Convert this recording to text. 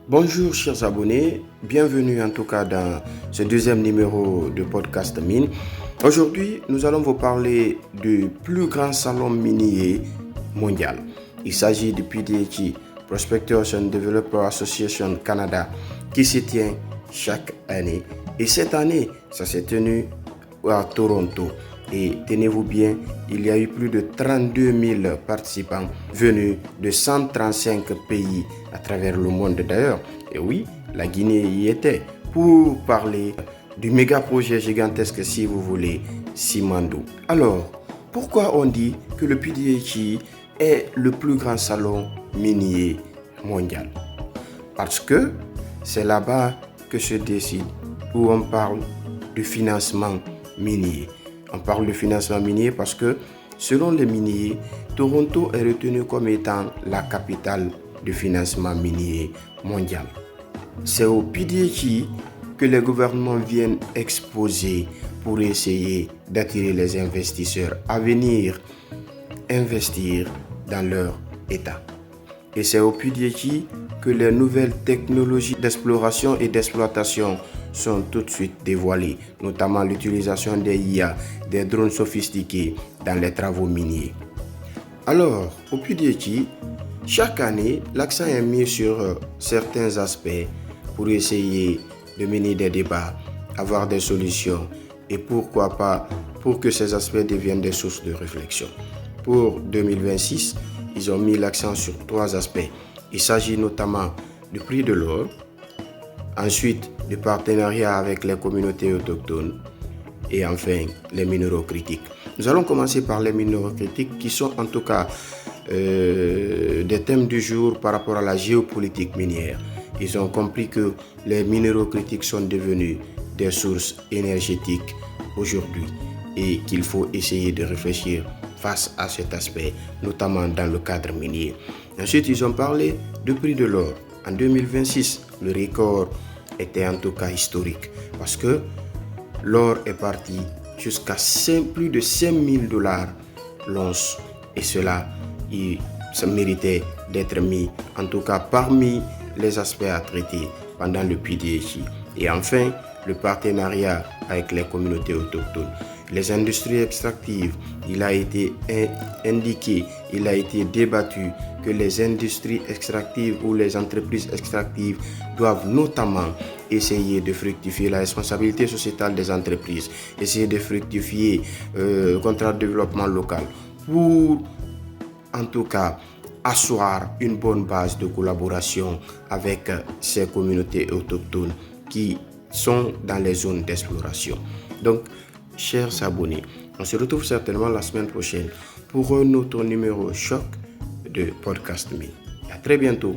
Bonjour chers abonnés, bienvenue en tout cas dans ce deuxième numéro de podcast Mine. Aujourd'hui, nous allons vous parler du plus grand salon minier mondial. Il s'agit du PDAC, Prospectors and Developer Association Canada, qui se tient chaque année. Et cette année, ça s'est tenu à Toronto. Et tenez-vous bien, il y a eu plus de 32 000 participants venus de 135 pays à travers le monde d'ailleurs. Et oui, la Guinée y était pour parler du méga projet gigantesque, si vous voulez, Simandou. Alors, pourquoi on dit que le PDAC est le plus grand salon minier mondial? Parce que c'est là-bas que se décide, où on parle du financement minier. On parle de financement minier parce que, selon les miniers, Toronto est retenu comme étant la capitale du financement minier mondial. C'est au PDAC que les gouvernements viennent exposer pour essayer d'attirer les investisseurs à venir investir dans leur État. Et c'est au PDAC que les nouvelles technologies d'exploration et d'exploitation sont tout de suite dévoilées, notamment l'utilisation des IA, des drones sophistiqués dans les travaux miniers. Alors, au PDAC, chaque année, l'accent est mis sur certains aspects pour essayer de mener des débats, avoir des solutions et pourquoi pas pour que ces aspects deviennent des sources de réflexion. Pour 2026, ils ont mis l'accent sur 3 aspects. Il s'agit notamment du prix de l'or, ensuite du partenariat avec les communautés autochtones et enfin les minéraux critiques. Nous allons commencer par les minéraux critiques qui sont en tout cas des thèmes du jour par rapport à la géopolitique minière. Ils ont compris que les minéraux critiques sont devenus des sources énergétiques aujourd'hui et qu'il faut essayer de réfléchir face à cet aspect, notamment dans le cadre minier. Ensuite, ils ont parlé du prix de l'or. En 2026, le record était en tout cas historique parce que l'or est parti jusqu'à plus de $5 000 l'once et cela, ça méritait d'être mis en tout cas parmi les aspects à traiter pendant le PDAC. Et enfin, le partenariat avec les communautés autochtones. Les industries extractives, il a été indiqué, il a été débattu que les industries extractives ou les entreprises extractives doivent notamment essayer de fructifier la responsabilité sociétale des entreprises, essayer de fructifier le contrat de développement local pour en tout cas asseoir une bonne base de collaboration avec ces communautés autochtones qui sont dans les zones d'exploration. Donc, chers abonnés, on se retrouve certainement la semaine prochaine pour un autre numéro choc de Podcast Me. À très bientôt.